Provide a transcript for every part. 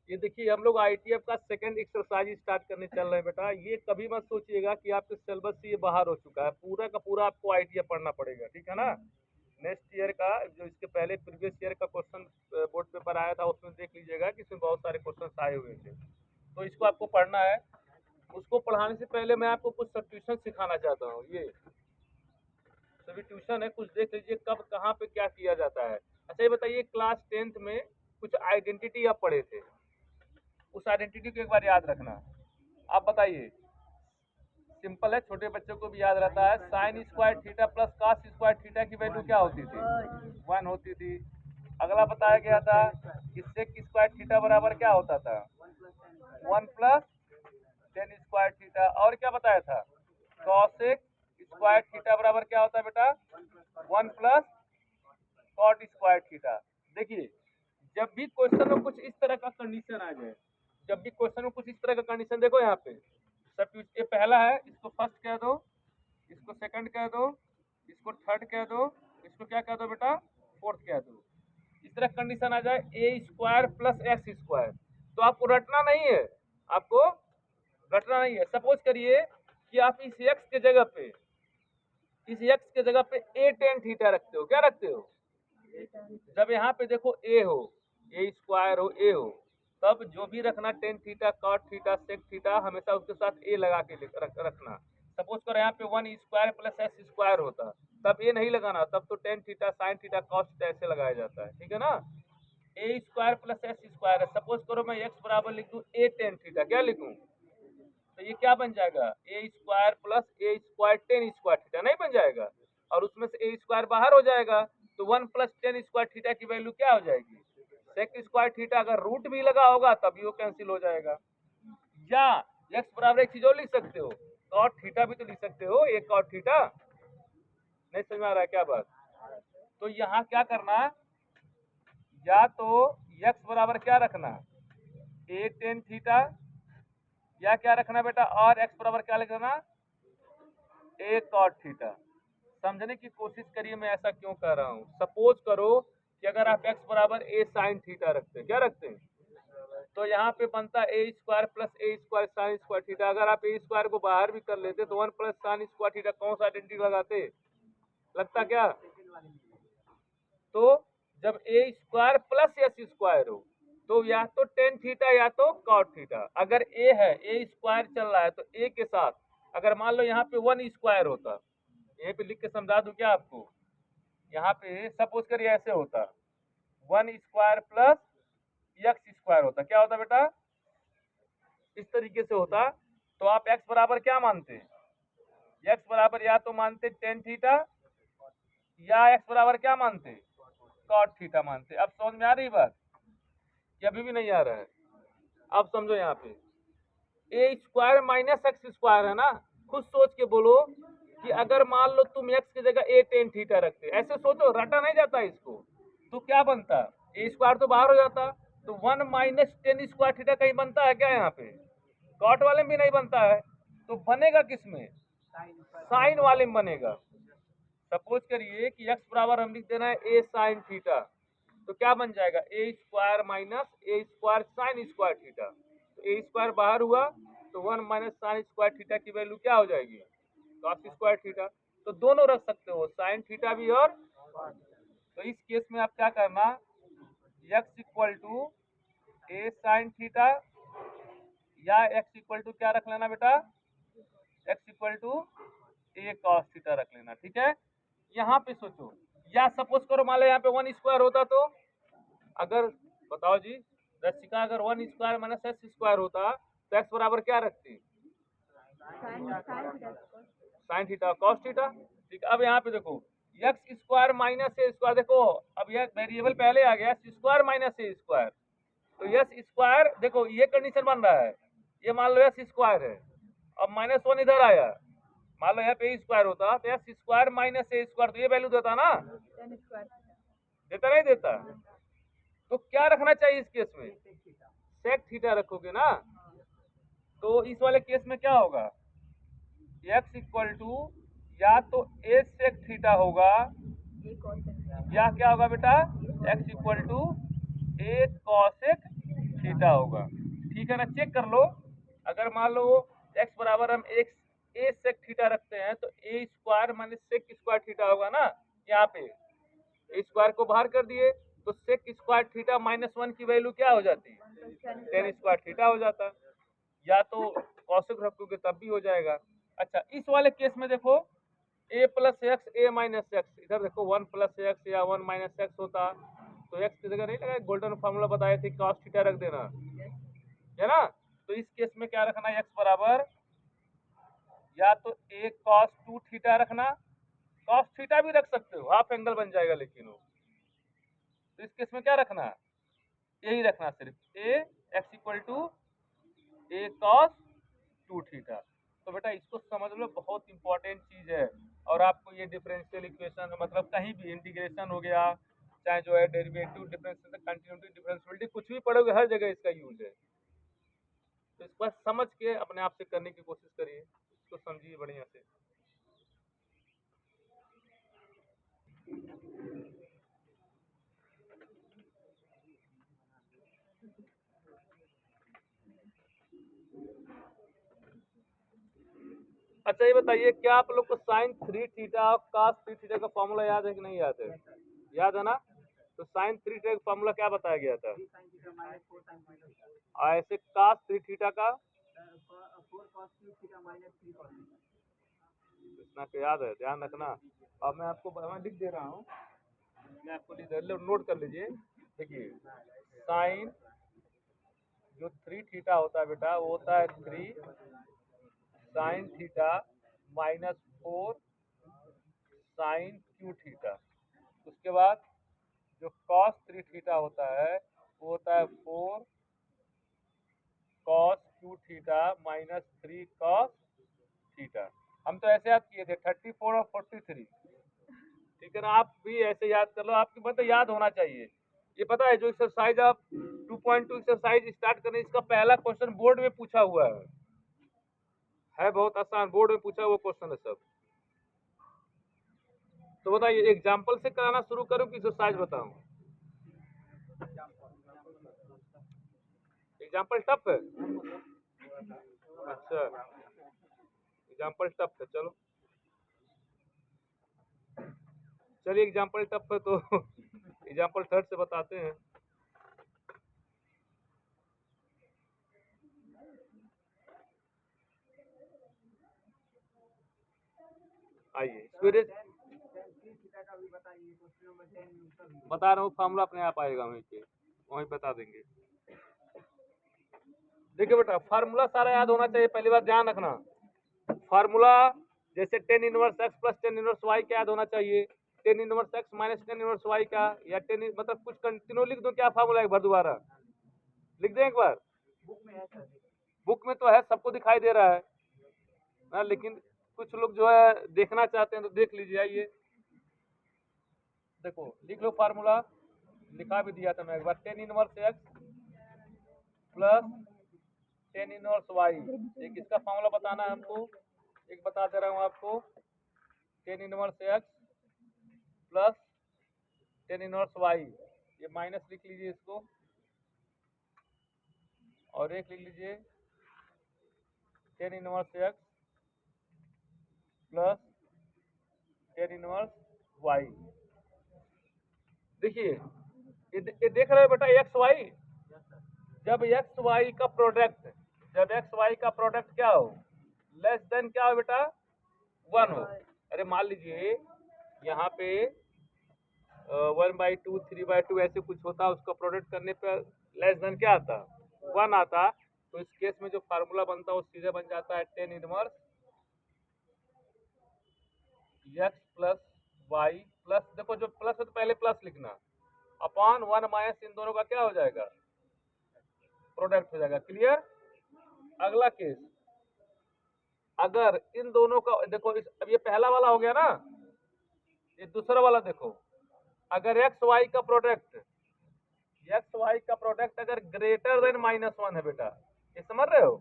ये देखिए हम लोग आईटीएफ का सेकंड एक्सरसाइज स्टार्ट करने चल रहे हैं बेटा। ये कभी मत सोचिएगा कि आपके सिलेबस से ये बाहर हो चुका है, पूरा का पूरा आपको आईटीएफ पढ़ना पड़ेगा, ठीक है ना। नेक्स्ट ईयर का जो इसके पहले प्रीवियस ईयर का क्वेश्चन बोर्ड पेपर आया था उसमें देख लीजिएगा कि इसमें बहुत सारे क्वेश्चन आए हुए थे, तो इसको आपको पढ़ना है। उसको पढ़ाने से पहले मैं आपको कुछ ट्यूशन सिखाना चाहता हूँ। ये सभी ट्यूशन है, कुछ देख लीजिए कब कहाँ पे क्या किया जाता है। अच्छा ये बताइए, क्लास 10th में कुछ आइडेंटिटी आप पढ़े थे, उस आइडेंटिटी को एक बार याद रखना। आप बताइए, सिंपल है, छोटे बच्चों को भी याद रहता है। Sine square theta plus cos square theta की वैल्यू क्या होती थी? 1 होती थी। अगला बताया गया था कि सेक स्क्वायर थीटा बराबर क्या होता था? 1 प्लस टेन स्क्वायर थीटा। और क्या बताया था? कॉसेक स्क्वायर थीटा बराबर क्या होता है बेटा? 1 प्लस कॉट स्क्वायर थीटा। देखिए, जब भी क्वेश्चन में कुछ इस तरह का कंडीशन आ जाए, जब भी क्वेश्चन में कुछ इस तरह का कंडीशन, देखो यहाँ पे सब ये पहला है, इसको फर्स्ट कह दो, इसको सेकंड कह दो, इसको थर्ड कह दो, इसको क्या कह दो बेटा? फोर्थ कह दो। इस तरह कंडीशन आ जाए ए स्क्वायर प्लस एक्स स्क्वायर, तो आपको रटना नहीं है, आपको रटना नहीं है। सपोज करिए कि आप इस एक्स के जगह पे, इस एक्स के जगह पे ए टेन थीटा रखते हो, क्या रखते हो? जब यहाँ पे देखो ए हो, ए स्क्वायर हो, ए हो, तब जो भी रखना tan theta cot theta sec theta हमेशा उसके साथ ए लगा के रखना। सपोज करो यहाँ पे 1 स्क्वायर प्लस एक्स स्क्वायर होता, तब ए नहीं लगाना, तब तो tan theta sine theta cos theta ऐसे लगाया जाता है, ठीक है ना। ए स्क्वायर प्लस एक्स स्क्वायर है, सपोज करो मैं एक्स बराबर लिख दूं ए टेन थीटा, क्या लिखूं? तो ये क्या बन जाएगा? ए स्क्वायर प्लस ए स्क्वायर टेन स्क्वायर थीटा नहीं बन जाएगा? और उसमें से ए स्क्वायर बाहर हो जाएगा, तो 1 प्लस टेन स्क्वायर थीटा की वैल्यू क्या हो जाएगी? Sec square theta. अगर रूट भी लगा होगा तभी वो कैंसिल हो जाएगा। या एक्स बराबर एक चीज और लिख सकते हो, कॉट थीटा भी तो लिख सकते हो, एक कॉट थीटा। नहीं समझ में आ रहा है क्या बात? तो यहाँ क्या करना, या तो एक्स बराबर क्या रखना? ए टेन थीटा, या क्या रखना बेटा? और एक्स बराबर क्या लिखना? ए कॉट थीटा। समझने की कोशिश करिए मैं ऐसा क्यों कह रहा हूँ। सपोज करो कि अगर आप एक्स बराबर ए साइन थीटा रखते हैं, क्या रखते हैं? तो यहाँ पे बनता है ए स्क्वायर प्लस ए स्क्वायर साइन स्क्वायर थीटा। अगर आप ए स्क्वायर को बाहर भी कर लेते तो 1 प्लस साइन स्क्वायर थीटा, कौन सा आइडेंटिटी लगाते? लगता क्या? तो जब ए स्क्वायर प्लस एस स्क्वायर हो, तो या तो टेन थीटा या तो कॉट थीटा। अगर ए है, ए स्क्वायर चल रहा है, तो ए के साथ अगर मान लो यहाँ पे 1 स्क्वायर होता, यहीं पे लिख के समझा दूं क्या आपको? यहाँ पे सपोज करिए ऐसे होता, 1 स्क्वायर प्लस एक्स स्क्वायर होता, क्या होता बेटा? इस तरीके से होता। तो आप एक्स बराबर क्या मानते? एक्स बराबर या तो मानते टेन थीटा, या एक्स बराबर क्या मानते? कॉट थीटा मानते। अब समझ में आ रही बात कि अभी भी नहीं आ रहा है? अब समझो, यहाँ पे ए स्क्वायर माइनस एक्स स्क्वायर है ना। खुद सोच के बोलो कि अगर मान लो तुम एक्स की जगह ए टेन थीटा रखते, ऐसे सोचो, रटा नहीं जाता इसको, तो क्या बनता? ए स्क्वायर तो बाहर हो जाता, तो 1 माइनस टेन स्क्वायर थीटा कहीं बनता है क्या? यहाँ पे कॉट वाले में भी नहीं बनता है, तो बनेगा किसमें? साइन वाले में बनेगा। सपोज करिए कि एक्स बराबर हम लिख देना है ए साइन थीटा, तो क्या बन जाएगा? ए स्क्वायर माइनस ए स्क्वायर साइन स्क्वायर थीटा। तो ए स्क्वायर बाहर हुआ, तो 1 माइनस साइन स्क्वायर थीटा की वैल्यू क्या हो जाएगी? Cos square theta. तो दोनों रख सकते हो, साइन थीटा भी और। तो इस केस में आप क्या करना, x equal to a sine theta, या एक्स इक्वल टू क्या रख लेना बेटा? X equal to a cos theta रख लेना, ठीक है। यहाँ पे सोचो, या सपोज करो मान लो यहाँ पे 1 स्क्वायर होता, तो अगर बताओ जी रसिका, अगर 1 स्क्वायर माइनस एक्स स्क्वायर होता तो एक्स बराबर क्या रखती? साइन थीटा कॉस थीटा, ठीक। अब यहाँ पे देखो एक्स स्क्वायर माइनस ए स्क्वायर, देखो अब यह वेरिएबल पहले आ गया, स्क्वायर माइनस ए स्क्वायर, तो यस स्क्वायर, देखो ये कंडीशन बन रहा है, ये मान लो यस स्क्वायर है, अब -1 इधर आया, मान लो यहाँ पे ए स्क्वायर होता तो एक्स स्क्वायर माइनस ए स्क्वायर, तो ये वैल्यू देता ना, देता नहीं देता? तो क्या रखना चाहिए इस केस में? सेक थीटा रखोगे ना। तो इस वाले केस में क्या होगा? एक्स इक्वल टू या तो ए सेक थीटा होगा, या क्या होगा बेटा? X equal to a cosec theta होगा, ठीक है ना। चेक कर लो, अगर मान लो x बराबर हम x a सेक थीटा रखते हैं तो a square minus sec square theta होगा ना। यहाँ पे a स्क्वायर को बाहर कर दिए तो सेक स्क्वायर थीटा -1 की वैल्यू क्या हो जाती है, टेन स्क्वायर थीटा हो जाता। या तो कौशिक रखोगे तब भी हो जाएगा। अच्छा, इस वाले केस में देखो a plus x a minus x, इधर देखो 1 प्लस एक्स या 1 माइनस एक्स होता तो x की जगह नहीं लगा, गोल्डन फॉर्मूला बताए थे कॉस थीटा रख देना, है ना। तो इस केस में क्या रखना है, x बराबर या तो a cos 2 थीटा रखना, cos थीटा भी रख सकते हो, हाफ एंगल बन जाएगा लेकिन वो। तो इस केस में क्या रखना है, यही रखना सिर्फ a x equal to a cos 2 theta. तो बेटा इसको समझ लो, बहुत इंपॉर्टेंट चीज है। और आपको ये डिफरेंशियल इक्वेशन मतलब कहीं भी इंटीग्रेशन हो गया, चाहे जो है डेरिवेटिव डिफरेंशियल, कंटिन्यूटी, डिफरेंशियलिटी, कुछ भी पढ़ोगे हर जगह इसका यूज है। तो इसको समझ के अपने आप से करने की कोशिश करिए, इसको समझिए बढ़िया से। अच्छा, ये बताइए क्या आप लोग को साइन 3 थीटा और कॉस 3 थीटा का फॉर्मूला याद है कि नहीं याद है? याद है ना। तो साइन 3 थीटा का फॉर्मूला क्या बताया गया था, और ऐसे कॉस 3 थीटा का इतना तो याद है, ध्यान रखना। अब मैं आपको मैं लिख दे रहा हूँ, मैं आपको लिख दे, नोट कर लीजिए। देखिए साइन जो 3 थीटा होता है बेटा वो होता है 3 sine theta -4 sine cube theta. उसके बाद जो कॉस 3 थीटा होता है वो होता है 4 cos Q theta -3 cos theta. हम तो ऐसे याद किए थे 34 और 43, ठीक है ना। आप भी ऐसे याद कर लो, आपकी मतलब याद होना चाहिए। ये पता है जो एक्सरसाइज आप 2.2 एक्सरसाइज स्टार्ट करने, इसका पहला क्वेश्चन बोर्ड में पूछा हुआ है बहुत आसान, बोर्ड में पूछा हुआ क्वेश्चन है सब। तो बताइए एग्जाम्पल से कराना शुरू करूं कि एक्सरसाइज बताऊं? एग्जाम्पल टफ है, अच्छा एग्जाम्पल टफ है, चलो चलिए एग्जाम्पल टफ है तो एग्जाम्पल थर्ड से बताते हैं। आइए बता रहा हूँ, फॉर्मूला अपने आप आएगा वहीं पे, वहीं बता देंगे। देखिए बेटा फार्मूला सारा याद होना चाहिए, पहली बात ध्यान रखना। फार्मूला जैसे tan inverse x plus tan inverse y क्या याद होना चाहिए, tan inverse x minus tan inverse y का, या टेन मतलब कुछ कंटिन्यू लिख दो, क्या फार्मूला एक बार दोबारा लिख दें एक बार। बुक में तो है, सबको दिखाई दे रहा है ना, लेकिन कुछ लोग जो है देखना चाहते हैं तो देख लीजिए। आइए देखो लिख लो फार्मूला, लिखा भी दिया था मैं एक बार, tan inverse x plus tan inverse y. एक इसका फार्मूला बताना है हमको, एक बता दे रहा हूँ आपको, tan inverse x plus tan inverse y, ये माइनस लिख लीजिए इसको, और एक लिख लीजिए tan inverse x plus tan inverse y. देखिए ये देख रहे हो बेटा एक्स वाई, जब एक्स वाई का प्रोडक्ट, जब एक्स वाई का प्रोडक्ट क्या हो, लेस देन क्या हो बेटा, 1 हो। अरे मान लीजिए यहाँ पे 1/2 3/2 ऐसे कुछ होता, उसका प्रोडक्ट करने पर लेस देन क्या आता, 1 आता। तो इस केस में जो फार्मूला बनता है वो सीधे बन जाता है tan inverse x plus y plus, देखो जो प्लस है तो पहले प्लस लिखना, अपॉन 1 माइनस इन दोनों का क्या हो जाएगा, प्रोडक्ट हो जाएगा। क्लियर। अगला केस, अगर इन दोनों का देखो अब ये पहला वाला हो गया ना, ये दूसरा वाला देखो, अगर एक्स वाई का प्रोडक्ट, एक्स वाई का प्रोडक्ट अगर ग्रेटर देन -1 है बेटा, ये समझ रहे हो,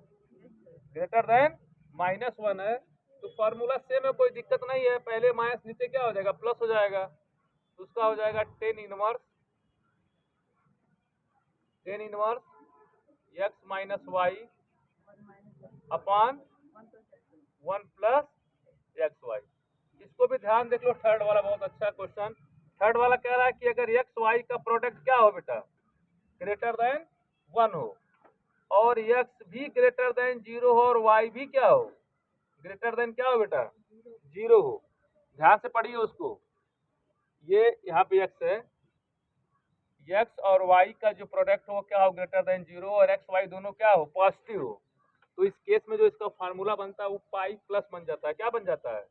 ग्रेटर देन -1 है तो फार्मूला सेम है, कोई दिक्कत नहीं है, पहले माइनस नीचे क्या हो जाएगा, प्लस हो जाएगा। तो उसका हो जाएगा tan inverse x minus y upon 1 plus x y. इसको भी ध्यान देख लो, थर्ड वाला बहुत अच्छा क्वेश्चन। थर्ड वाला कह रहा है कि अगर एक्स वाई का प्रोडक्ट क्या हो बेटा, ग्रेटर देन 1 हो, और एक्स भी ग्रेटर देन 0 हो, और वाई भी क्या हो, ग्रेटर देन क्या हो बेटा, 0 हो। ध्यान से पढ़िए उसको। ये यहाँ पे एक्स है, एक्स और वाई का जो प्रोडक्ट हो क्या हो, ग्रेटर देन 0, और एक्स वाई दोनों क्या हो, पॉजिटिव हो। तो इस केस में जो इसका फार्मूला बनता है वो पाई प्लस बन जाता है। क्या बन जाता है,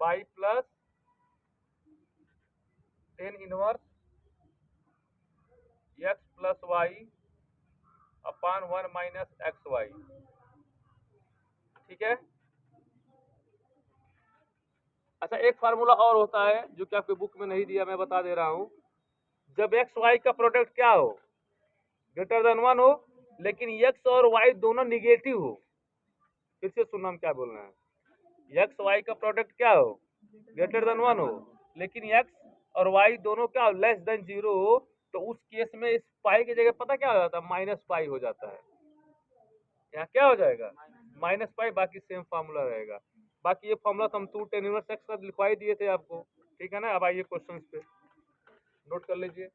pi plus tan inverse x plus y upon 1 minus x y. ठीक है। अच्छा, एक फार्मूला और होता है जो कि आपके बुक में नहीं दिया, मैं बता दे रहा हूँ। जब एक्स वाई का प्रोडक्ट क्या हो, ग्रेटर देन 1 हो, लेकिन एक्स और वाई दोनों निगेटिव हो। फिर से सुनना हम क्या बोल रहे हैं। एक्स वाई का प्रोडक्ट क्या हो, ग्रेटर देन 1 हो, लेकिन एक्स और वाई दोनों क्या हो, लेस देन 0 हो। तो उस केस में इस पाई की जगह पता क्या हो जाता है, माइनस पाई हो जाता है। यहाँ क्या हो जाएगा, माइनस पाई। बाकी सेम फार्मूला रहेगा। बाकी ये फार्मूला तो हम 2 tan इनवर्स एक्स का लिखवा ही दिए थे आपको। ठीक है ना। अब आइए क्वेश्चन पे, नोट कर लीजिए।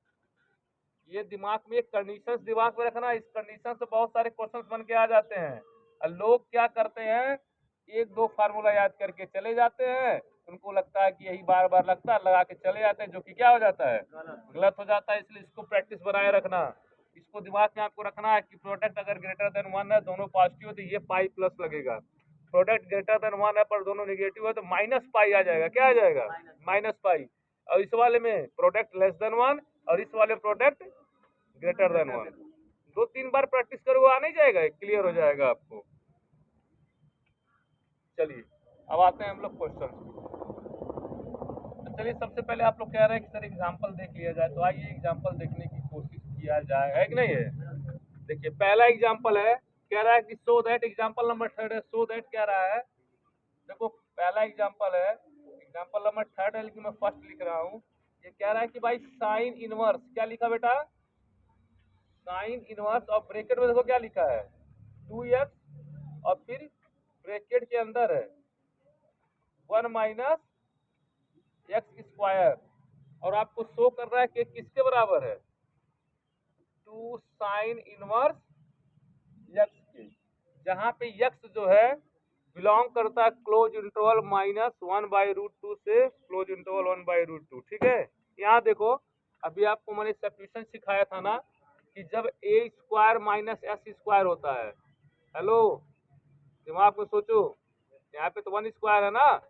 ये दिमाग में एक कंडीशन दिमाग में रखना, इस कंडीशन से बहुत सारे क्वेश्चंस बन के आ जाते हैं। और लोग क्या करते हैं, एक दो फार्मूला याद करके चले जाते हैं, उनको लगता है कि यही बार बार लगता है, लगा के चले जाते हैं, जो कि क्या हो जाता है, गलत हो जाता है। इसलिए इसको प्रैक्टिस बनाए रखना। इसको दिमाग में आपको रखना है कि प्रोडक्ट अगर ग्रेटर देन 1 है, दोनों पॉजिटिव है, तो ये पाई प्लस लगेगा। प्रोडक्ट ग्रेटर देन 1 है पर दोनों निगेटिव है, तो माइनस पाई आ जाएगा। क्या आ जाएगा, माइनस पाई। और इस वाले में प्रोडक्ट लेस देन 1, और इस वाले प्रोडक्ट ग्रेटर देन 1। 2-3 बार प्रैक्टिस करो, आ नहीं जाएगा, क्लियर हो जाएगा आपको। चलिए अब आते हैं हम लोग क्वेश्चन। तो चलिए, सबसे पहले आप लोग कह रहे हैं कि सर एग्जांपल देख लिया जाए, तो आइए एग्जांपल देखने की कोशिश किया जाए, है कि नहीं है। देखिए पहला एग्जांपल है, कह रहा है कि so that, example number third है, सो दैट कह रहा है। देखो पहला एग्जांपल है, एग्जांपल नंबर थर्ड है, लेकिन मैं फर्स्ट लिख रहा हूँ। ये कह रहा है कि भाई साइन इनवर्स, क्या लिखा बेटा, साइन इनवर्स, और ब्रैकेट में देखो क्या लिखा है, 2x, और फिर ब्रैकेट के अंदर है 1 माइनस एक्स स्क्वायर, और आपको शो कर रहा है कि किसके बराबर है, 2 साइन इनवर्स एक्स के। जहाँ पे एक्स जो है बिलोंग करता है क्लोज इंटरवल -1/√2 से क्लोज इंटरवल 1/√2। ठीक है। यहाँ देखो, अभी आपको मैंने सब्स्टिट्यूशन सिखाया था ना, कि जब a square minus S square होता है, हेलो दिमाग में सोचो, यहाँ पे तो 1 स्क्वायर है ना,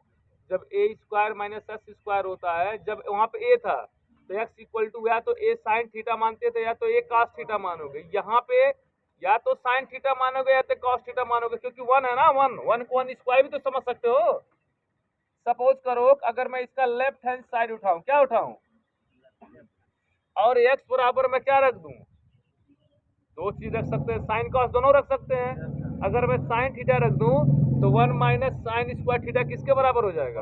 जब a square minus S square होता है, जब वहाँ पे a था तो x इक्वल टू या तो a साइन थीटा मानते थे या तो a कॉस थीटा मानोगे। यहाँ पे या तो साइन थीटा मानोगे या तो कॉस थीटा मानोगे, क्योंकि 1 है ना, 1 को 1 स्क्वायर भी तो समझ सकते हो। सपोज करो अगर मैं इसका लेफ्ट हैंड साइड उठाऊं, क्या उठाऊं, और x बराबर मैं क्या रख दूं, दो चीज रख सकते हैं, साइन कॉस दोनों रख सकते हैं। अगर मैं साइन थीटा रख दूं तो 1 माइनस साइन स्क्वायर थीटा किसके बराबर हो जाएगा,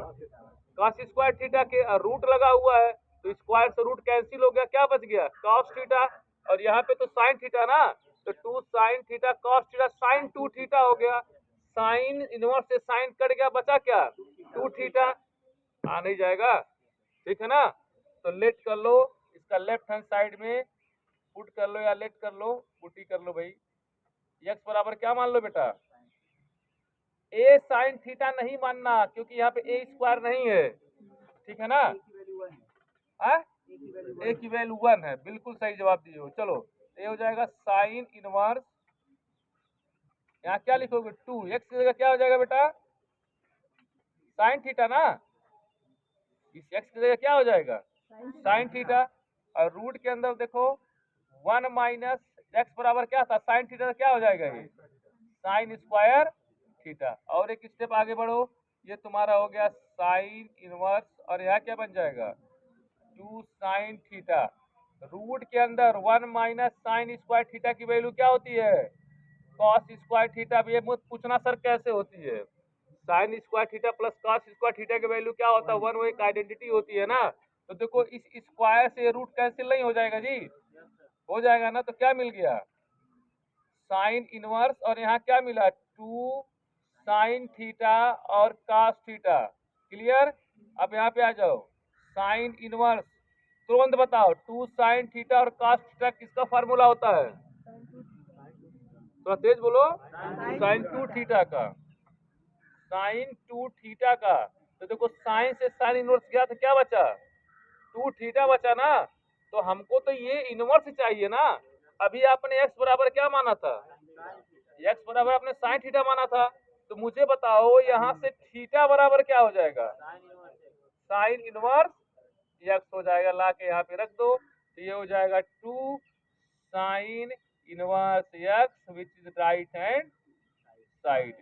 कॉस स्क्वायर थीटा के। रूट लगा हुआ है तो स्क्वायर से रूट कैंसिल हो गया, क्या बच गया, कॉस थीटा। और यहाँ पे तो साइन थीटा ना, तो 2 sine theta cos theta, sine 2 theta हो गया। साइन इनवर्स से साइन कट गया, बचा क्या, 2 थीटा। आ नहीं जाएगा, ठीक है ना। तो लेट कर लो, इसका लेफ्ट हैंड साइड में पुट कर लो या लेट कर लो, पुटी कर लो भाई। एक्स बराबर क्या मान लो बेटा, ए साइन थीटा नहीं मानना, क्योंकि यहाँ पे ए स्क्वायर नहीं है, ठीक है ना। ए की वैल्यू 1 है, बिल्कुल सही जवाब दिए हो। चलो ये हो जाएगा साइन इनवर्स, यहाँ क्या लिखोगे, 2, एक्स की जगह क्या हो जाएगा बेटा, साइन थीटा ना, इस एक्स की जगह क्या हो जाएगा, साइन थीटा। और रूट के अंदर देखो 1 माइनस एक्स बराबर क्या था, साइन थीटा, क्या हो जाएगा ये, साइन स्क्वायर थीटा। और एक स्टेप आगे बढ़ो, ये तुम्हारा हो गया साइन इनवर्स, और यहाँ क्या बन जाएगा, 2 साइन थीटा। रूट के अंदर 1 माइनस साइन स्क्वायर थीटा की वैल्यू क्या होती है, कॉस स्क्वायर थीटा। ये मुझे पूछना सर कैसे होती है, sine square theta plus cos square theta की वैल्यू क्या होता है, 1, वो एक आइडेंटिटी होती है ना। तो देखो इस स्क्वायर से रूट कैंसिल नहीं हो जाएगा जी, हो जाएगा ना, तो क्या मिल गया, साइन इनवर्स और यहाँ क्या मिला 2 साइन थीटा और कास थीटा। क्लियर। अब यहाँ पे आ जाओ साइन इनवर्स, तुरंत बताओ 2 साइन थीटा और कास थीटा किसका फार्मूला होता है? थोड़ा तेज बोलो। साइन 2 थीटा का, साइन 2 थीटा का। तो देखो साइन से साइन इनवर्स गया तो क्या बचा? 2 थीटा बचा ना। तो हमको तो ये इनवर्स चाहिए ना। अभी आपने x बराबर क्या माना था? x बराबर आपने साइन थीटा माना था। तो मुझे बताओ यहाँ से थीटा बराबर क्या हो जाएगा? साइन इनवर्स x हो जाएगा। ला के यहाँ पे रख दो तो ये हो जाएगा 2 sine inverse x which is right hand side.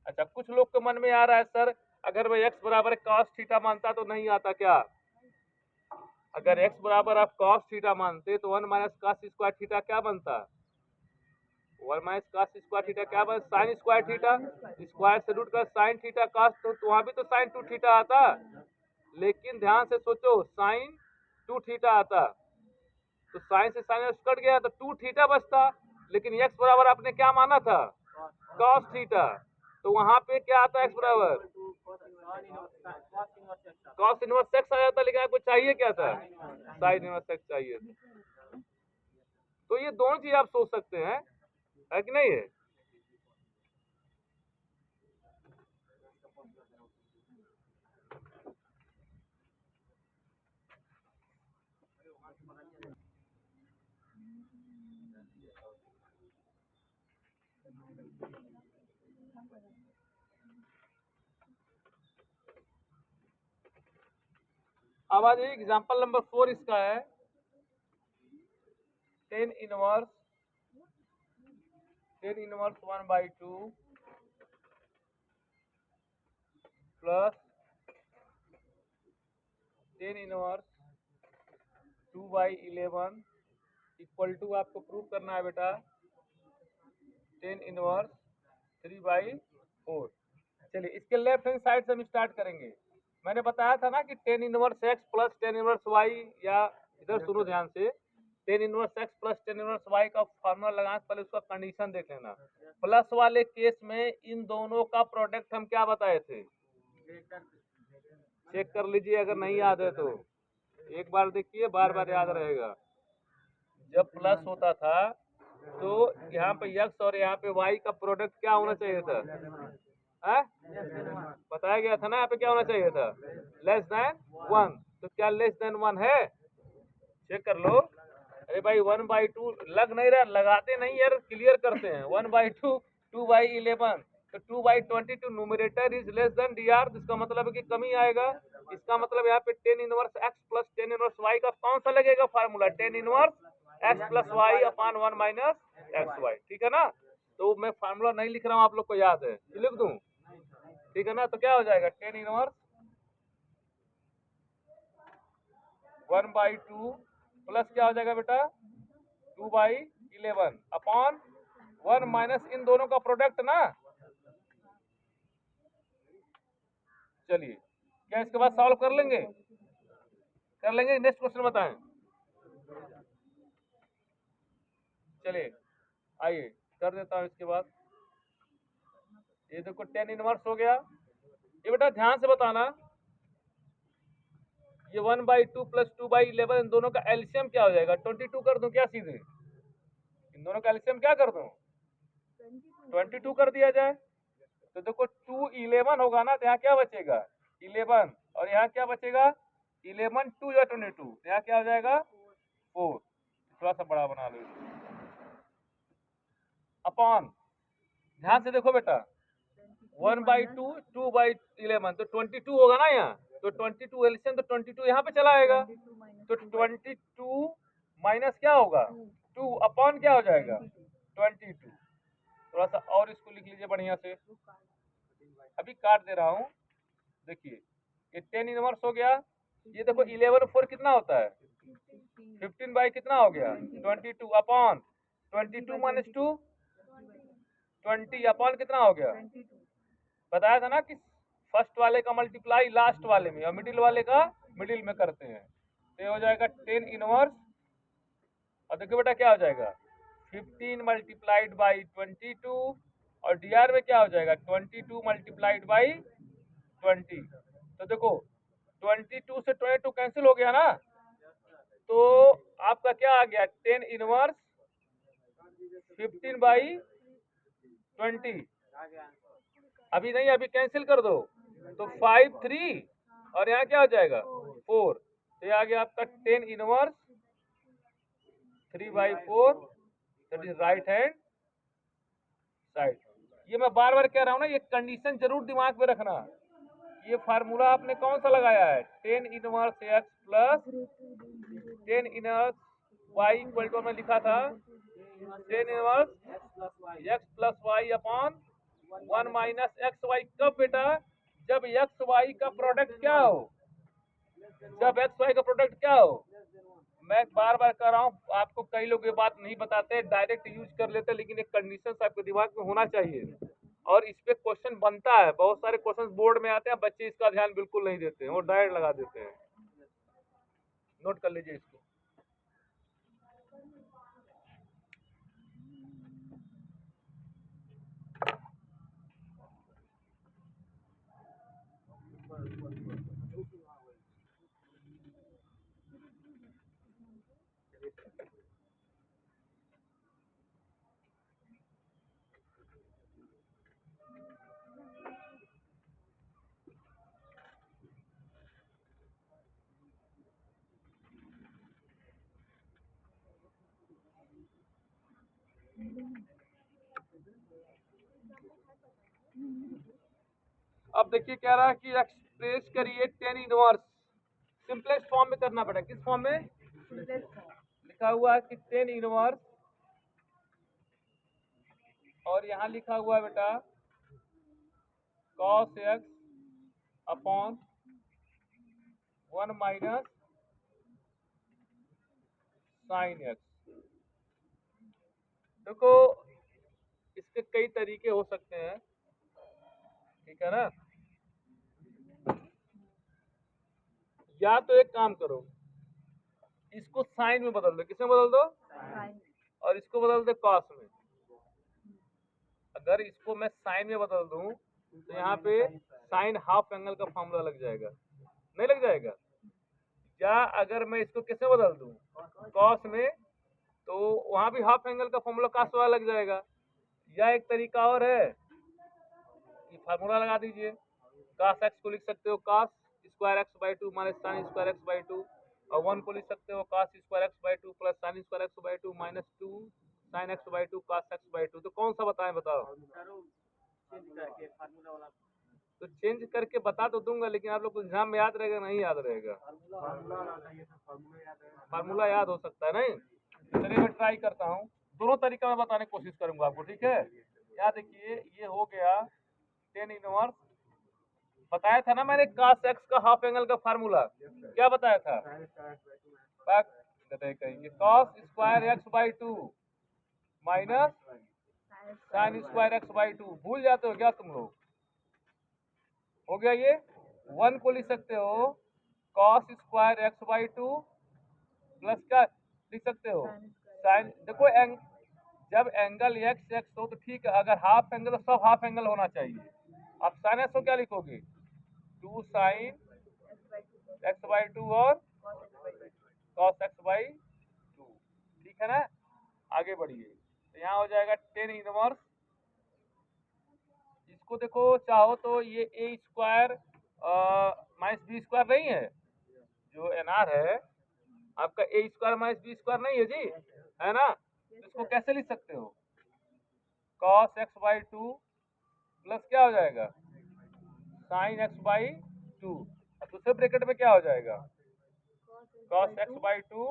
अच्छा, कुछ लोग के मन में आ रहा है सर अगर मैं x बराबर cos थीटा मानता तो नहीं आता क्या? अगर x बराबर आप cos थीटा मानते तो 1 माइनस cos स्क्वायर थीटा क्या बनता? 1 माइनस cos स्क्वायर थीटा क्या बनता? Sine square theta. स्क्वायर से रूट कर साइन थीटा cos, तो वहां भी तो साइन 2 थीटा आता। लेकिन ध्यान से सोचो साइन 2 थीटा आता तो साइन से साइन कट गया तो 2 थीटा बचता। लेकिन x बराबर आपने क्या माना था? cos theta. तो वहां पे क्या आता है x बराबर? cos इनवर्स x आ जाता। लेकिन आपको चाहिए क्या था? साइन इनवर्स x चाहिए। तो ये दोनों चीज आप सोच सकते हैं, है कि नहीं है? अब आ जाइए एग्जाम्पल नंबर 4 इसका है tan inverse 1/2 plus tan inverse 2/11 equal to आपको प्रूव करना है बेटा टेन इनवर्स 3/4। चलिए इसके लेफ्ट हैंड साइड से हम स्टार्ट करेंगे। मैंने बताया था ना कि tan inverse x plus tan inverse y, या इधर सुनो ध्यान से, tan inverse x plus tan inverse y का फॉर्मूला लगाने से पहले उसका कंडीशन देख लेना। प्लस वाले केस में इन दोनों का प्रोडक्ट हम क्या बताए थे? चेक कर लीजिए अगर नहीं याद है तो एक बार देखिए, बार बार याद रहेगा। जब प्लस होता था तो यहाँ पे x और यहाँ पे y का प्रोडक्ट क्या होना चाहिए था? बताया गया था ना यहाँ पे क्या होना चाहिए था? Less than 1। तो क्या लेस देन 1 है? चेक कर लो। अरे भाई 1/2 लग नहीं रहा, लगाते नहीं यार, क्लियर करते हैं। 1/2 2/11 तो 2/22 numerator is less than dr। इसका मतलब है कि कमी आएगा। इसका मतलब यहाँ पे tan inverse x plus tan inverse y का कौन सा लगेगा formula? Tan inverse x plus y upon 1 minus x y. ठीक है ना? तो मैं फार्मूला नहीं लिख रहा हूँ, आप लोग को याद है, लिख दूं? ठीक है ना? तो क्या हो जाएगा टेन इनवर्स 1/2 प्लस क्या हो जाएगा बेटा 2/11 अपॉन 1 माइनस इन दोनों का प्रोडक्ट ना। चलिए क्या इसके बाद सॉल्व कर लेंगे? कर लेंगे। नेक्स्ट क्वेश्चन बताएं। चलिए आइए कर देता हूं इसके बाद। ये देखो टेन इनवर्स हो गया। ये बेटा ध्यान से बताना, ये 1/2 प्लस 2/11 इन दोनों का एलसीएम क्या हो जाएगा? 22 कर दूं क्या सीधे? इन दोनों का एलसीएम क्या कर दूं? 22 कर दिया जाए। तो देखो 2 11 होगा ना, तो यहाँ क्या बचेगा 11 और यहाँ क्या बचेगा 11 2 या 22, यहाँ क्या हो जाएगा 4। थोड़ा सा बड़ा बना लो अपॉन, ध्यान से देखो बेटा 1/2 2/11 तो 22 होगा ना यहाँ, तो 22 एलसीएम तो 22 यहाँ पे चला आएगा। तो 22 माइनस क्या होगा 2 अपॉन क्या हो जाएगा 22। थोड़ा सा और इसको लिख लीजिए बढ़िया से, अभी काट दे रहा हूँ। देखिए ये 10 इनवर्स हो गया। ये देखो 11 4 कितना होता है 15 बाई कितना हो गया 22 अपॉन 22 माइनस 2 20 अपॉन कितना हो गया। बताया था ना कि फर्स्ट वाले का मल्टीप्लाई लास्ट वाले में और मिडिल वाले का मिडिल में करते हैं। तो ये हो जाएगा 10 इनवर्स और देखिए बेटा क्या हो जाएगा 15 मल्टीप्लाइड बाई 22 और dr में क्या हो जाएगा 22 मल्टीप्लाइड बाई 20। तो देखो 22 से 22 कैंसिल हो गया ना, तो आपका क्या आ गया 10 इनवर्स 15 बाई 20। अभी नहीं, अभी कैंसिल कर दो, तो 5 3 और यहाँ क्या हो जाएगा 4। तो ये आ गया आपका 10 inverse 3/4, that is right hand side. ये मैं बार बार कह रहा हूँ ना, ये कंडीशन जरूर दिमाग में रखना। ये फार्मूला आपने कौन सा लगाया है 10 inverse x plus 10 inverse y equal to में लिखा था 10 inverse x plus y upon 1 minus x y. कब बेटा, जब एक्स वाई का प्रोडक्ट क्या हो, जब एक्स वाई का प्रोडक्ट क्या हो। मैं बार बार कर रहा हूँ, आपको कई लोग ये बात नहीं बताते, डायरेक्ट यूज कर लेते, लेकिन एक कंडीशन आपके दिमाग में होना चाहिए और इस पे क्वेश्चन बनता है। बहुत सारे क्वेश्चन बोर्ड में आते हैं, बच्चे इसका ध्यान बिल्कुल नहीं देते हैं, वो डायरेक्ट लगा देते हैं। नोट कर लीजिए इसको। अब देखिए कह रहा है कि एक्सप्रेस करिए 10 इनवर्स, सिंपलेस्ट फॉर्म में करना पड़ेगा। किस फॉर्म में लिखा हुआ है कि 10 इनवर्स, और यहाँ लिखा हुआ है बेटा cos x upon 1 minus sin x। देखो इसके कई तरीके हो सकते हैं, ठीक है ना। या तो एक काम करो, इसको साइन में बदल दो। किसमें बदल दो, और इसको बदल दो कॉस में। अगर इसको मैं साइन में बदल दूं तो यहाँ पे साइन हाफ एंगल का फॉर्मूला लग जाएगा, नहीं लग जाएगा। या अगर मैं इसको किसमें बदल दूं कॉस में, तो वहां भी हाफ एंगल का फॉर्मूला कॉस वाला लग जाएगा। या एक तरीका और है, ये फार्मूला लगा दीजिए, cos x को लिख सकते हो cos square x by 2 minus sine square x by 2, और 1 को लिख सकते हो cos square x by 2 plus sine square x by 2 minus 2 sine x by 2 cos x by 2। तो कौन सा बताएं, बताओ। तो चेंज करके बता तो दूंगा, लेकिन आप लोग को एग्जाम में याद रहेगा नहीं याद रहेगा, फार्मूला याद हो सकता है नहीं। चलिए मैं ट्राई करता हूँ, दोनों तरीका मैं बताने की कोशिश करूंगा आपको, ठीक है। यहाँ देखिए ये हो गया 10 इनवर्स, बताया था ना मैंने cos x का हाफ एंगल का फार्मूला, क्या बताया था, कहेंगे cos square x by 2 minus sine square x by 2। भूल जाते हो क्या तुम लोग, हो गया ये। 1 को लिख सकते हो cos square x by 2 plus क्या लिख सकते हो साइन। देखो जब एंगल एक्स एक्स हो तो ठीक है, अगर हाफ एंगल तो सब हाफ एंगल होना चाहिए। अब साइन एक्स को क्या लिखोगे 2 साइन एक्स बाई 2 और cos एक्स बाई 2, ठीक है ना। आगे बढ़िए, तो यहाँ हो जाएगा 10 इनवर्स। इसको देखो चाहो तो ये ए स्क्वायर माइनस बी स्क्वायर नहीं है, जो एनआर है आपका ए स्क्वायर माइनस बी स्क्वायर नहीं है जी, है ना। इसको कैसे लिख सकते हो cos एक्स बाई 2 प्लस क्या हो जाएगा साइन एक्स बाई 2, और दूसरे ब्रैकेट में क्या हो जाएगा cos x by 2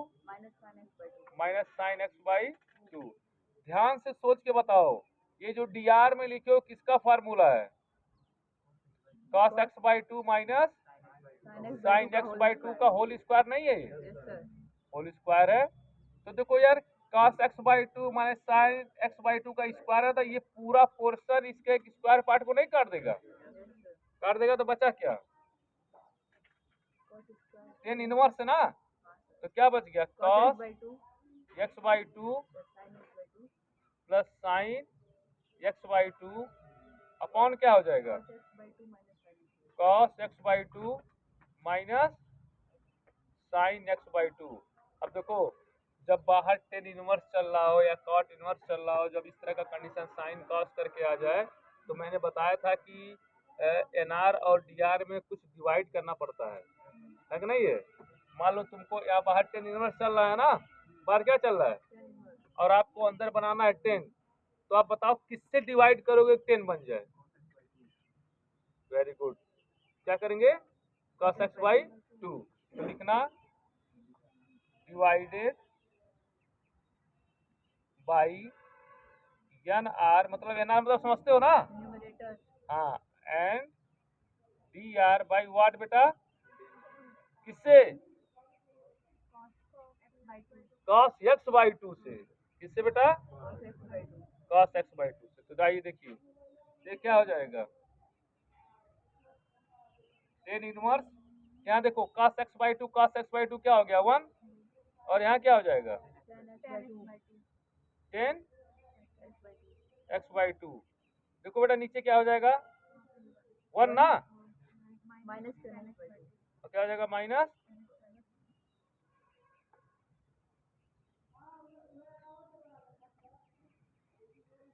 minus sine x by 2। ध्यान से सोच के बताओ, ये जो dr में लिखे हो किसका फार्मूला है cos x by 2 minus sine x by 2 का होल स्क्वायर नहीं है, ये होल स्क्वायर है। तो देखो यार cos x by 2 minus sine x by 2 का स्क्वायर है, तो ये पूरा पोर्शन इसके एक स्क्वायर पार्ट को नहीं काट देगा, काट देगा तो बचा क्या 10 इनवर्स है ना। तो क्या बच गया cos x by 2 plus sign x/2 upon क्या हो जाएगा, cos x/2 minus sign x/2। अब देखो जब बाहर टेन इनवर्स चल रहा हो या कॉट इनवर्स चल रहा हो, जब इस तरह का कंडीशन साइन कॉस करके आ जाए, तो मैंने बताया था कि एनआर और डीआर में कुछ डिवाइड करना पड़ता है कि नहीं है। मान लो तुमको यहाँ बाहर टेन इनवर्स चल रहा है ना, बाहर क्या चल रहा है, और आपको अंदर बनाना है 10, तो आप बताओ किससे डिवाइड करोगे 10 बन जाए। वेरी गुड, क्या करेंगे, cos x/2 तो लिखना डिवाइडेड बाई एन आर, मतलब एन आर मतलब समझते हो ना, हाँ, and D R by what बेटा, किससे, cos x/2 से, किससे बेटा, cos x/2 से। तो आइए देखिए ये क्या हो जाएगा, टेन इनवर्स, यहाँ देखो cos x/2 क्या हो गया 1, और यहाँ क्या हो जाएगा 10 x/2। देखो बेटा नीचे क्या हो जाएगा 1 ना, और क्या हो जाएगा माइनस,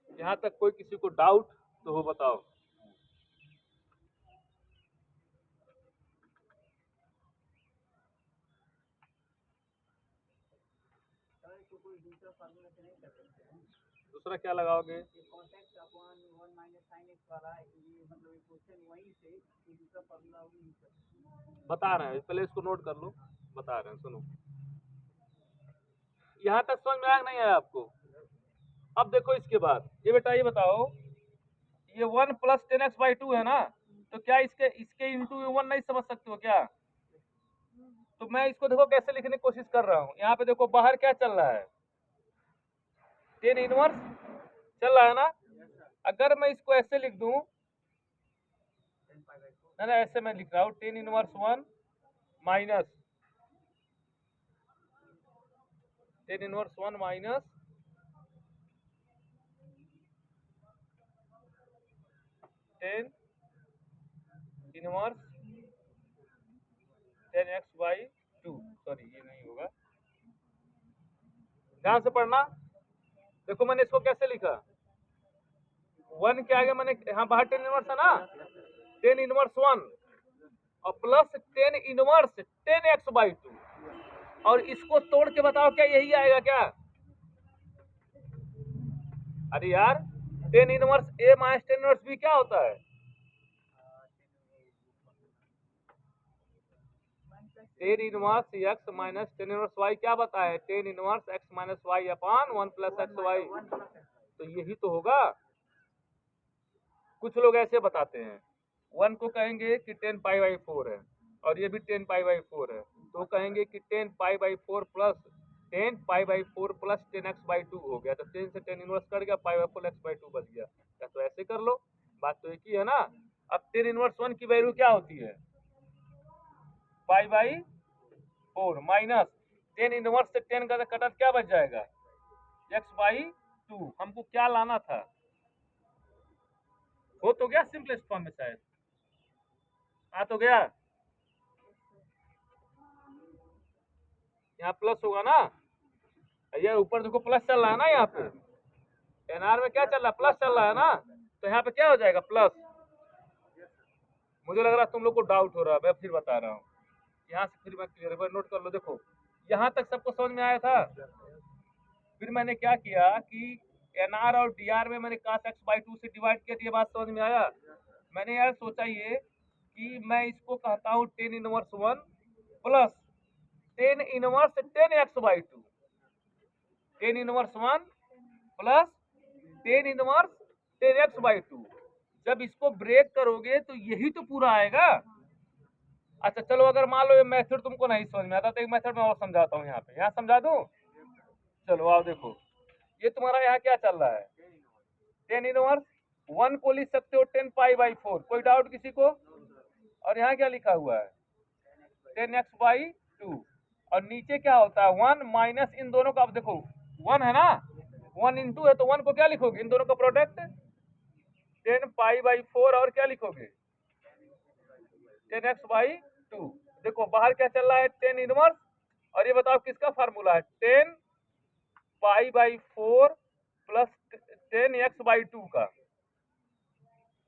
यहाँ तक कोई किसी को डाउट तो हो बताओ। दूसरा क्या लगाओगे, बता रहे हैं, पहले इसको नोट कर लो, बता रहे हैं सुनो। यहाँ तक समझ में आया नहीं आया आपको। अब देखो इसके बाद ये बेटा ये बताओ, ये 1 प्लस 10x/2 है ना, तो क्या इसके इसके इंटू 1 नहीं समझ सकते हो क्या। तो मैं इसको देखो कैसे लिखने की कोशिश कर रहा हूँ। यहाँ पे देखो बाहर क्या चल रहा है, 10 इनवर्स चल रहा है ना। अगर मैं इसको ऐसे लिख दूं ना, ऐसे मैं लिख रहा हूँ 10 inverse 1 minus 10 inverse 1 minus 10 inverse 10x/2, sorry ये नहीं होगा, ध्यान से पढ़ना। देखो मैंने इसको कैसे लिखा, 1 के आगे मैंने यहाँ बाहर 10 इनवर्स है ना, 10 इनवर्स 1 और प्लस 10 इनवर्स 10x/2, और इसको तोड़ के बताओ क्या यही आएगा क्या। अरे यार 10 inverse a minus 10 inverse b क्या होता है, 10 inverse x minus 10 inverse y क्या बताया, 10 inverse x minus y upon 1 plus xy, तो यही तो होगा। कुछ लोग ऐसे बताते हैं, 1 को कहेंगे कि 10 π/4 है, और ये भी 10 π/4 है, तो कहेंगे कि 10 π/4 प्लस 10 π/4 प्लस 10x/2 हो गया, तो 10 से 10 इनवर्स कर गया, π/4 x/2 बच गया। या तो ऐसे कर लो, बात तो एक ही है ना। अब 10 इनवर्स 1 की वैल्यू क्या होती है, π/4 माइनस 10 इनवर्स से 10 का कटर क्या बच जाएगा, x/2। हमको क्या लाना था, हो तो गया सिंपलेस्ट फॉर्म में, शायद आ तो गया, यहाँ प्लस होगा ना, ये ऊपर देखो प्लस चल रहा है ना, यहाँ पे एनआर में क्या चल रहा है, प्लस चल रहा है ना, तो यहाँ पे क्या हो जाएगा प्लस। मुझे लग रहा है तुम लोग को डाउट हो रहा है, मैं फिर बता रहा हूँ, यहाँ से फिर मैं क्लियर, नोट कर लो। देखो यहाँ तक सबको समझ में आया था। फिर मैंने क्या किया कि एनआर और डीआर में मैंने cos x/2 से डिवाइड किया, ये बात समझ में आया। मैंने यार सोचा ये कि मैं इसको कहता हूँ 10 inverse 1 plus 10 inverse 10x/2, 10 inverse 1 plus 10 inverse 10x/2। जब इसको ब्रेक करोगे तो यही तो पूरा आएगा। अच्छा चलो, अगर मान लो ये मेथड तुमको नहीं समझ में आता तो एक मेथड मैं और समझाता हूँ, यहाँ समझा दूँ। चलो आओ देखो, ये तुम्हारा यहाँ क्या चल रहा है, 10 इनवर्स 1 को लिख सकते हो 10 π/4, कोई डाउट किसी को। और यहाँ क्या लिखा हुआ है 10x/2, और नीचे क्या होता है 1 माइनस इन दोनों का, अब देखो 1 है ना, 1 इंटू है तो 1 को क्या लिखोगे, इन दोनों का प्रोडक्ट 10 पाई बाई 4 और क्या लिखोगे 10x बाई 2। देखो बाहर क्या चल रहा है 10 इनवर्स, और ये बताओ किसका फार्मूला है 10 pi by 4 plus 10x by 2 का।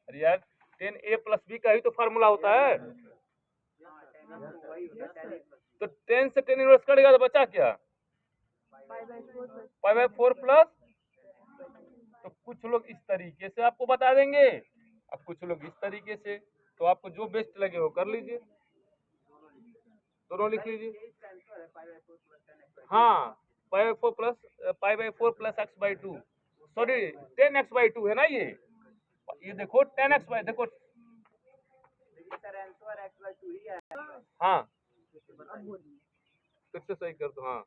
अरे यार 10a प्लस b का ही तो फार्मूला होता है। तो 10 से 10 इनवर्स कट गया तो बचा क्या पाई बाई 4 प्लस। तो कुछ लोग इस तरीके से आपको बता देंगे, अब कुछ लोग इस तरीके से, तो आपको जो बेस्ट लगे वो कर लीजिए, दोनों लिख लीजिए। हाँ pi by 4 plus x by 2, sorry 10x by 2 है ना ये देखो 10x बाई, देखो हाँ फिर से सही कर दो। हाँ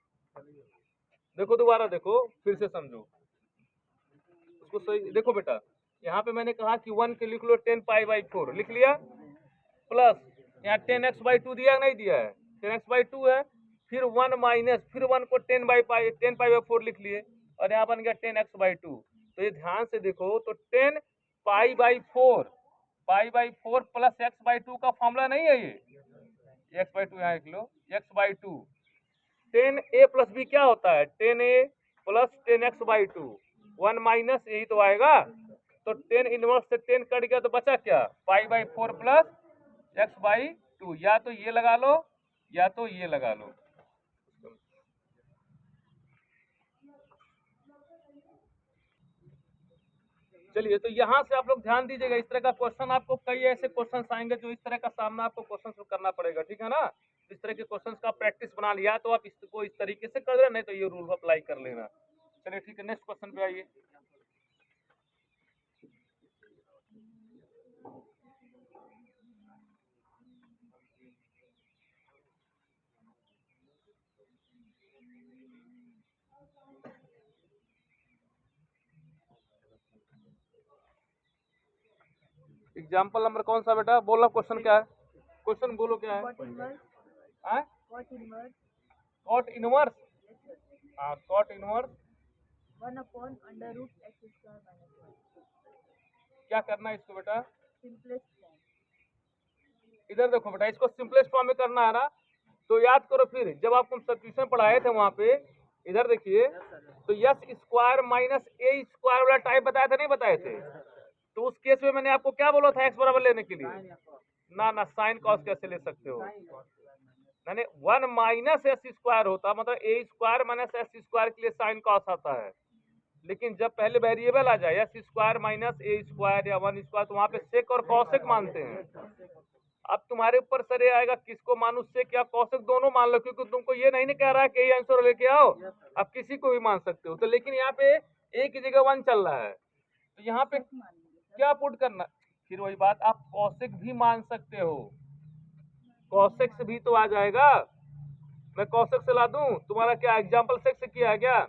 देखो दोबारा देखो फिर से समझो उसको सही। देखो बेटा यहाँ पे मैंने कहा कि 1 के लिख लो 10 पाई बाई 4 लिख लिया, प्लस यहाँ 10x बाई 2 दिया नहीं दिया है 10x बाई 2 है, फिर 1 माइनस, फिर 1 को 10 पाई बाई 4 लिख लिए, और यहाँ बन गया 10x बाई 2। तो ये ध्यान से देखो तो 10 pi by 4 plus x by 2 का फॉर्मूला नहीं है ये x बाई 2 यहाँ लिख लो x by 2। 10a plus b क्या होता है 10a plus 10x by 2, 1 minus यही तो आएगा। तो 10 इनवर्स से 10 कट गया तो बचा क्या pi by 4 plus x by 2, या तो ये लगा लो या तो ये लगा लो। चलिए तो यहाँ से आप लोग ध्यान दीजिएगा, इस तरह का क्वेश्चन आपको कई ऐसे क्वेश्चन आएंगे जो इस तरह का सामना आपको क्वेश्चन करना पड़ेगा, ठीक है ना। इस तरह के क्वेश्चन का प्रैक्टिस बना लिया तो आप इसको इस तरीके से कर देना, नहीं तो ये रूल अप्लाई कर लेना। चलिए ठीक है नेक्स्ट क्वेश्चन पे आइए। एग्जाम्पल नंबर कौन सा बेटा बोलो, क्वेश्चन क्या है, क्वेश्चन बोलो क्या है। कॉट इनवर्स, हाँ कॉट इनवर्स 1/√x²-1। क्या करना है इसको बेटा, सिंपलेस्ट फॉर्म। इधर देखो बेटा इसको सिंपलेस्ट फॉर्म में करना है ना, तो याद करो फिर जब आपको सब्स्टिट्यूशन पढ़ाए थे वहां पे, इधर देखिए तो यस स्क्वायर माइनस ए स्क्वायर वाला टाइप बताया था नहीं बताए थे, तो उस केस में मैंने आपको क्या बोला था एक्स बराबर लेने के लिए, ना साइन कॉस कैसे ले सकते हो, यानी 1 माइनस एस स्क्वायर होता मतलब ए स्क्वायर माइनस एस स्क्वायर के लिए साइन कॉस आता है, लेकिन जब पहले वेरिएबल आ जाए एस स्क्वायर माइनस ए स्क्वायर या 1 स्क्वायर तो वहां पे सेक और कॉसेक मानते हैं। अब तुम्हारे ऊपर सर ये आएगा किसको मानू, सेक या कॉसेक दोनों मान लो, क्योंकि तुमको ये नहीं कह रहा है कि यही आंसर लेके आओ, आप किसी को भी मान सकते हो। तो लेकिन यहाँ पे एक ही जगह 1 चल रहा है, तो यहाँ पे क्या पुट करना, फिर वही बात आप कॉसेक भी मान सकते हो, कॉसेक से भी तो आ जाएगा, मैं कॉसेक से ला दूं, तुम्हारा क्या एग्जाम्पल सेक से किया है क्या,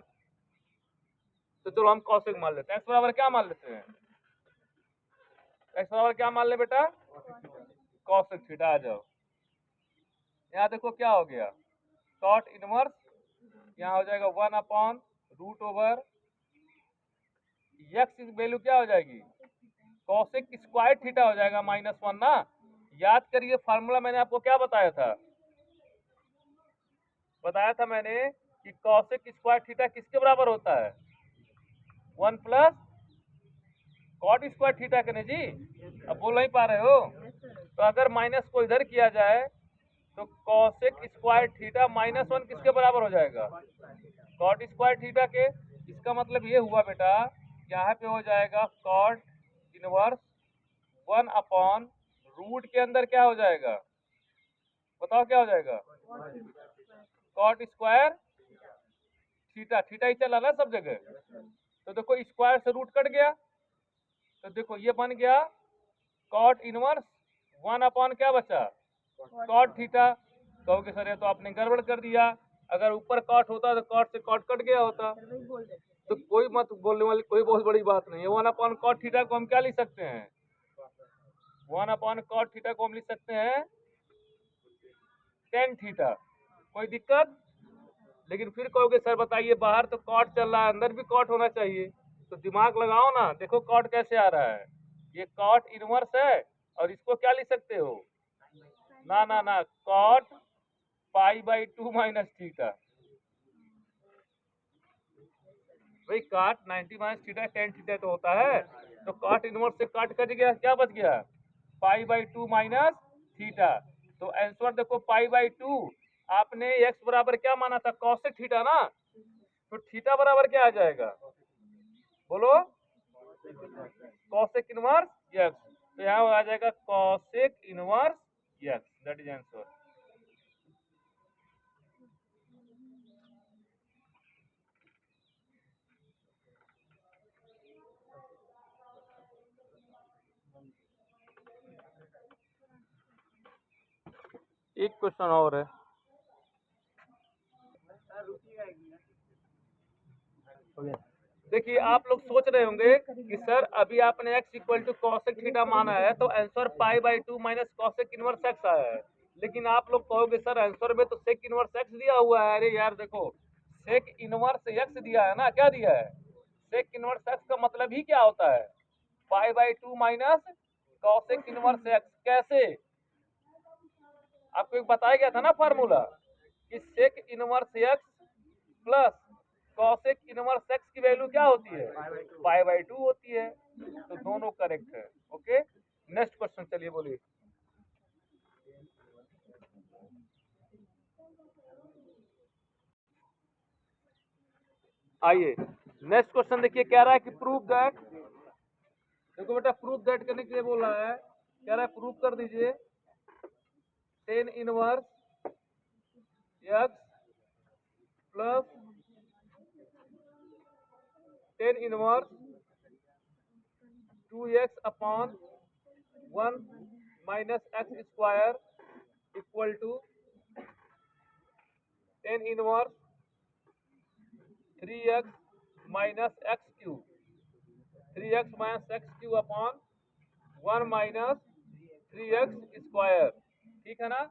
तो चलो हम कॉसेक मान लेते हैं। एक्स बराबर क्या मान लेते हैं, एक्स बराबर क्या मान ले बेटा कॉसेक थीटा। आ जाओ यहाँ देखो क्या हो गया कॉट इनवर्स, यहाँ हो जाएगा 1/√ओवर एक्स वैल्यू क्या हो जाएगी कॉसेक स्क्वायर थीटा हो जाएगा -1 ना। याद करिए फार्मूला मैंने आपको क्या बताया था मैंने कि कॉसेक स्क्वायर थीटा किसके बराबर होता है 1 प्लस कॉट स्क्वायर थीटा के, नहीं जी अब बोल नहीं पा रहे हो, तो अगर माइनस को इधर किया जाए तो कॉसेक स्क्वायर थीटा -1 किसके बराबर हो जाएगा कॉट स्क्वायर थीटा के। इसका मतलब ये हुआ बेटा यहाँ पे हो जाएगा कॉट इनवर्स 1/रूट के अंदर क्या हो जाएगा बताओ क्या हो जाएगा कॉट स्क्वायर थीटा, थीटा ही चला ना सब जगह, तो देखो स्क्वायर से रूट कट गया, तो देखो ये बन गया कॉट इनवर्स 1/ क्या बचा कॉट थीटा। कहोगे सर ये तो आपने गड़बड़ कर दिया, अगर ऊपर कॉट होता तो कॉट से कॉट कट गया होता, तो कोई मत बोलने वाली कोई बहुत बड़ी बात नहीं है। 1/कॉट थीटा को हम क्या लिख सकते हैं 1/कॉट थीटा को हम लिख सकते हैं tan थीटा, कोई दिक्कत। लेकिन फिर कहोगे सर बताइए बाहर तो कॉट चल रहा है, अंदर भी कॉट होना चाहिए, तो दिमाग लगाओ ना। देखो कॉट कैसे आ रहा है, ये कॉट इनवर्स है और इसको क्या लिख सकते हो, ना ना ना, cot pi by 2 minus theta. भाई cot 90 minus theta tan theta तो होता है, तो कॉट इनवर्स से कॉट कट गया, क्या बच गया, पाई बाई 2 माइनस थीटा। तो आंसर देखो पाई बाई 2, आपने एक्स बराबर क्या माना था, कॉसेक थीटा ना, तो थीटा बराबर क्या आ जाएगा, बोलो, कॉसेक इनवर्स यस, तो यहाँ आ जाएगा cosec inverse yes, that is answer. एक क्वेश्चन और है, देखिए आप लोग सोच रहे होंगे कि सर अभी आपने x equal to cosec theta माना है तो answer pi by 2 minus cosec inverse x आया है, लेकिन आप लोग कहोगे सर आंसर में तो सेक इनवर्स x दिया हुआ है। अरे यार देखो, सेक इनवर्स x दिया है ना, क्या दिया है, सेक इनवर्स x का मतलब ही क्या होता है, पाई by 2 minus cosec inverse x। कैसे, आपको एक बताया गया था ना फार्मूला कि sec inverse x plus cosec inverse x की वैल्यू क्या होती है, पाई बाई 2 होती है, तो दोनों करेक्ट है। ओके, नेक्स्ट क्वेश्चन चलिए बोलिए। आइए नेक्स्ट क्वेश्चन देखिए, कह रहा है कि प्रूव दैट, देखो बेटा प्रूव दैट करने के लिए बोल रहा है, कह रहा है प्रूव कर दीजिए tan inverse x plus tan inverse 2x upon 1 minus x square equal to tan inverse 3x minus x cube, 3x minus x cube upon 1 minus 3x square, ठीक है ना,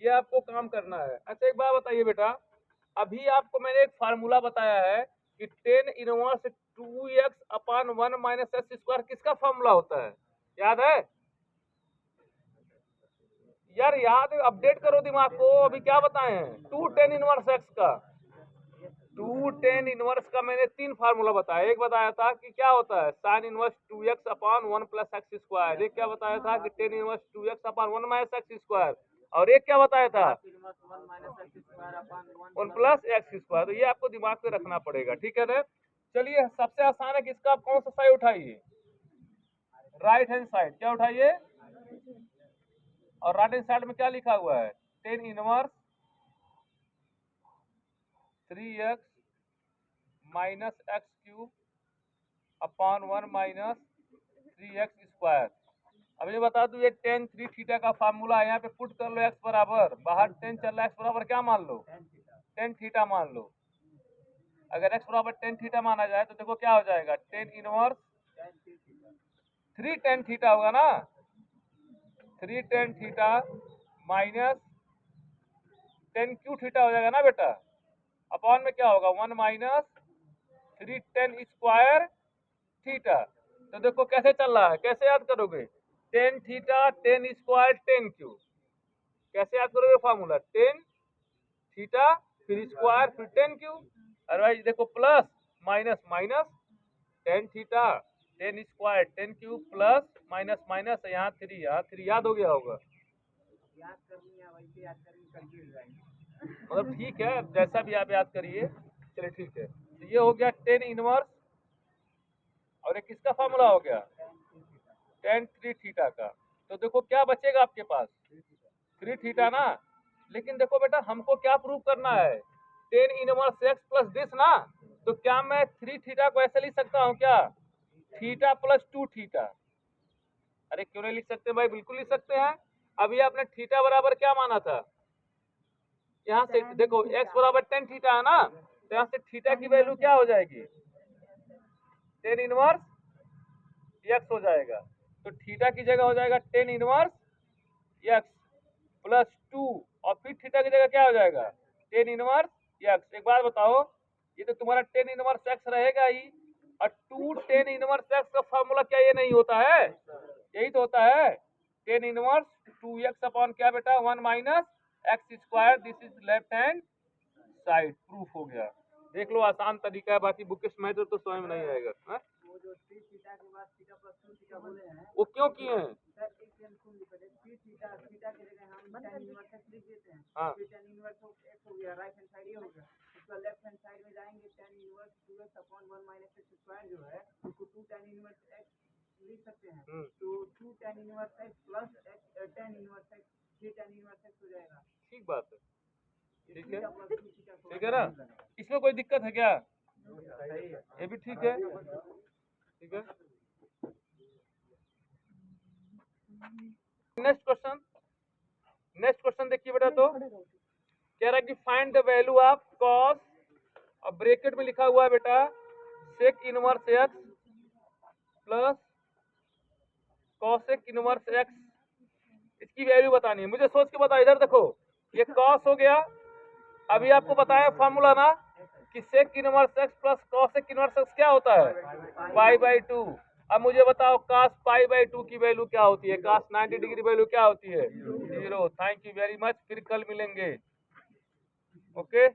ये आपको काम करना है। अच्छा एक बात बताइए बेटा, अभी आपको मैंने एक फार्मूला बताया है कि tan inverse 2x upon 1 minus x square किसका फार्मूला होता है, याद है यार, याद अपडेट करो दिमाग को, अभी क्या बताए हैं, 2 टेन इनवर्स एक्स का, 2 टेन इनवर्स का मैंने 3 फार्मूला बताया, एक बताया था कि क्या होता है sine inverse 2x upon 1 plus x square, एक क्या बताया था कि tan inverse 2x upon 1 minus x square, और एक क्या बताया था 1 प्लस एक्स स्क्वायर। तो ये आपको दिमाग में रखना पड़ेगा, ठीक है ना। चलिए सबसे आसान है कि इसका आप कौन सा साइड उठाइए, राइट हैंड साइड, क्या उठाइए, और राइट हैंड साइड में क्या लिखा हुआ है, tan inverse 3x minus x cube upon 1 minus 3x square. अब ये बता दूं, ये टेन 3 थीटा का फार्मूला है, यहाँ पे पुट कर लो x बराबर, बाहर 10 चल रहा है, x बराबर क्या मान लो, 10 थीटा मान लो। अगर x बराबर 10 थीटा माना जाए तो देखो क्या हो जाएगा, 10 इनवर्स 3 10 थीटा होगा ना, 3 10 थीटा माइनस 10 क्यू थीटा हो जाएगा ना बेटा, अपॉन में क्या होगा 1 माइनस 3 10 स्क्वायर थीटा। तो देखो कैसे चल रहा है, कैसे याद करोगे, 10 थीटा 10 स्क्वायर 10 क्यू, कैसे याद करोगे फार्मूला, 10 थीटा फिर स्क्वायर फिर 10 क्यू, अदरवाइज देखो plus minus minus 10 theta 10 square 10 Q plus minus minus, यहाँ 3 याद हो गया होगा, मतलब ठीक है जैसा भी आप याद करिए, चलिए ठीक है। तो ये हो गया 10 इनवर्स, और एक किसका फार्मूला हो गया, tan 3 थीटा का। तो देखो क्या बचेगा आपके पास, 3 थीटा ना, लेकिन देखो बेटा हमको क्या प्रूव करना है, 10 इनवर्स x प्लस दिस ना, तो क्या मैं 3 थीटा को ऐसे लिख सकता हूँ क्या, थीटा प्लस 2 थीटा, अरे क्यों नहीं लिख सकते भाई, बिल्कुल लिख सकते हैं। अभी आपने थीटा बराबर क्या माना था, यहाँ से देखो x बराबर 10 थीटा है ना, तो यहाँ से थीटा की वैल्यू क्या हो जाएगी, 10 इनवर्स x हो जाएगा, तो थीटा की जगह हो जाएगा 10 इनवर्स x प्लस 2, और फिर थीटा की जगह क्या हो जाएगा 10 इनवर्स एक्स। एक बात बताओ, ये तो तुम्हारा टेन इनवर्स एक्स रहेगा ही, और 2 टेन इनवर्स एक्स का फॉर्मूला क्या ये नहीं होता है? यही तो होता है, टेन इनवर्स 2x अपॉन क्या बेटा, 1 minus x square, this is left hand side. Proof हो गया। देख लो, आसान तरीका है, बाकी बुकिश मेथड तो स्वयं नहीं आएगा। हाँ? वो जो 3 थीटा के बाद थीटा प्लस 2 थीटा बोले हैं, वो क्यों किए हैं? सर एक सेकंड सुन लीजिए। 3 थीटा थीटा के जगह हम tan इनवर्स x लिख देते हैं। हाँ। फिर tan इनवर्स x हो गया, राइट हैंड साइड ये हो गया। उसका लेफ्ट हैंड साइड में जाएंगे, tan inverse 2x upon 1 minus x square जो है उसको 2 tan इनवर्स x लिख सकते हैं। तो 2 tan inverse x plus tan inverse x, ये tan इनवर्स x हो जाएगा। ठीक बात है, ठीक है, थीटा प्लस 2 थीटा ठीक है ना? इसमें कोई दिक्कत है क्या? सही है। ये भी ठीक है, ठीक है। नेक्स्ट क्वेश्चन, नेक्स्ट क्वेश्चन देखिए बेटा, तो कह रहा है कि find the value of cos, और ब्रैकेट में लिखा हुआ है बेटा sec inverse x plus cosec inverse x, इसकी वैल्यू बतानी है। मुझे सोच के बताओ, इधर देखो, ये कॉस हो गया, अभी आपको बताया फॉर्मूला ना कि sec inverse x plus cosec inverse x क्या होता है, पाई/2। अब मुझे बताओ कास पाई/2 की वैल्यू क्या होती है, कास 90 डिग्री वैल्यू क्या होती है, 0। थैंक यू वेरी मच, फिर कल मिलेंगे। ओके।